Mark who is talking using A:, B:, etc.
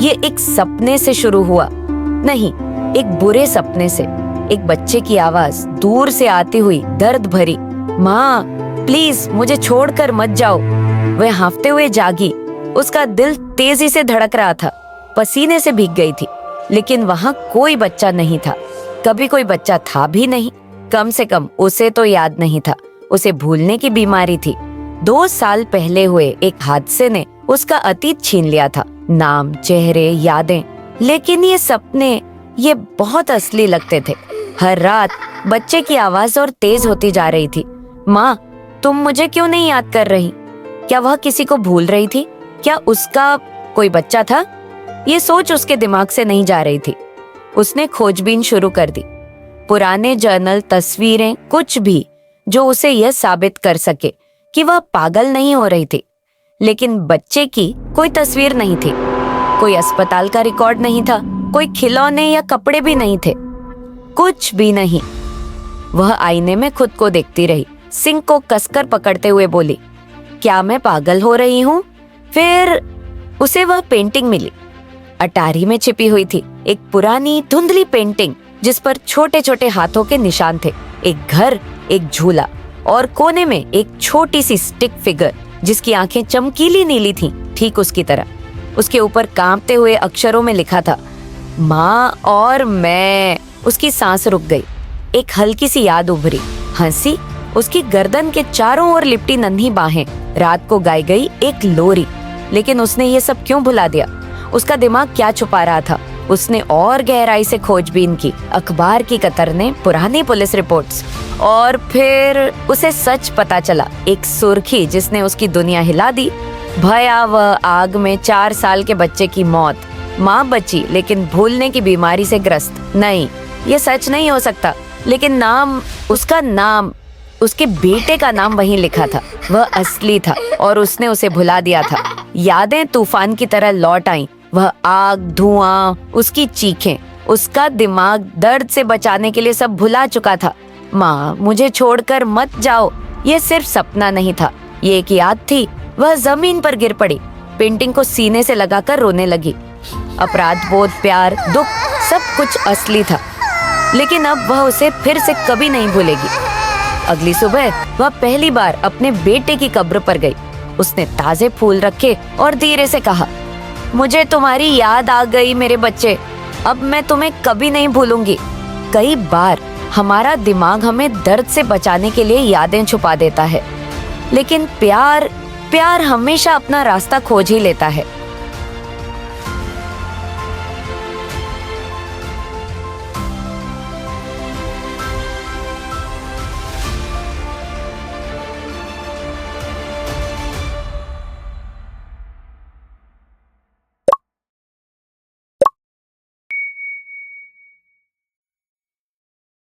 A: ये एक सपने से शुरू हुआ, नहीं, एक बुरे सपने से। एक बच्चे की आवाज दूर से आती हुई दर्द भरी, माँ प्लीज मुझे छोड़कर मत जाओ। वह हांफते हुए जागी। उसका दिल तेजी से धड़क रहा था, पसीने से भीग गई थी, लेकिन वहां कोई बच्चा नहीं था। कभी कोई बच्चा था भी नहीं, कम से कम उसे तो याद नहीं था। उसे भूलने की बीमारी थी। 2 साल पहले हुए एक हादसे ने उसका अतीत छीन लिया था, नाम, चेहरे, यादें। लेकिन ये सपने, ये बहुत असली लगते थे। हर रात बच्चे की आवाज और तेज होती जा रही थी। माँ, तुम मुझे क्यों नहीं याद कर रही? क्या वह किसी को भूल रही थी? क्या उसका कोई बच्चा था? ये सोच उसके दिमाग से नहीं जा रही थी। उसने खोजबीन शुरू कर दी। पुराने जर्नल, तस्वीरें, कुछ भी जो उसे यह साबित कर सके कि वह पागल नहीं हो रही थी। लेकिन बच्चे की कोई तस्वीर नहीं थी, कोई अस्पताल का रिकॉर्ड नहीं था, कोई खिलौने या कपड़े भी नहीं थे, कुछ भी नहीं। वह आईने में खुद को देखती रही, सिंक को कसकर पकड़ते हुए बोली, क्या मैं पागल हो रही हूँ? फिर उसे वह पेंटिंग मिली। अटारी में छिपी हुई थी एक पुरानी धुंधली पेंटिंग, जिस पर छोटे छोटे हाथों के निशान थे। एक घर, एक झूला और कोने में एक छोटी सी स्टिक फिगर जिसकी आंखें चमकीली नीली थीं, ठीक उसकी तरह। उसके ऊपर कांपते हुए अक्षरों में लिखा था, माँ और मैं। उसकी सांस रुक गई। एक हल्की सी याद उभरी, हंसी। उसकी गर्दन के चारों ओर लिपटी नन्ही बाहें, रात को गाई गई एक लोरी। लेकिन उसने ये सब क्यों भुला दिया? उसका दिमाग क्या छुपा रहा था? उसने और गहराई से खोजबीन की, अखबार की कतर ने, पुरानी पुलिस रिपोर्ट्स, और फिर उसे सच पता चला। एक सुर्खी जिसने उसकी दुनिया हिला दी। भयावह आग में 4 साल के बच्चे की मौत। माँ बची लेकिन भूलने की बीमारी से ग्रस्त। नहीं, ये सच नहीं हो सकता। लेकिन नाम, उसका नाम, उसके बेटे का नाम वहीं लिखा था। वह असली था और उसने उसे भुला दिया था। यादें तूफान की तरह लौट आईं। वह आग, धुआं, उसकी चीखें। उसका दिमाग दर्द से बचाने के लिए सब भुला चुका था। माँ, मुझे छोड़कर मत जाओ। ये सिर्फ सपना नहीं था, ये एक याद थी। वह जमीन पर गिर पड़ी, पेंटिंग को सीने से लगाकर रोने लगी। अपराध बोध, प्यार, दुख, सब कुछ असली था। लेकिन अब वह उसे फिर से कभी नहीं भूलेगी। अगली सुबह वह पहली बार अपने बेटे की कब्र पर गई। उसने ताजे फूल रखे और धीरे से कहा, मुझे तुम्हारी याद आ गई मेरे बच्चे, अब मैं तुम्हें कभी नहीं भूलूंगी। कई बार हमारा दिमाग हमें दर्द से बचाने के लिए यादें छुपा देता है, लेकिन प्यार हमेशा अपना रास्ता खोज ही लेता है।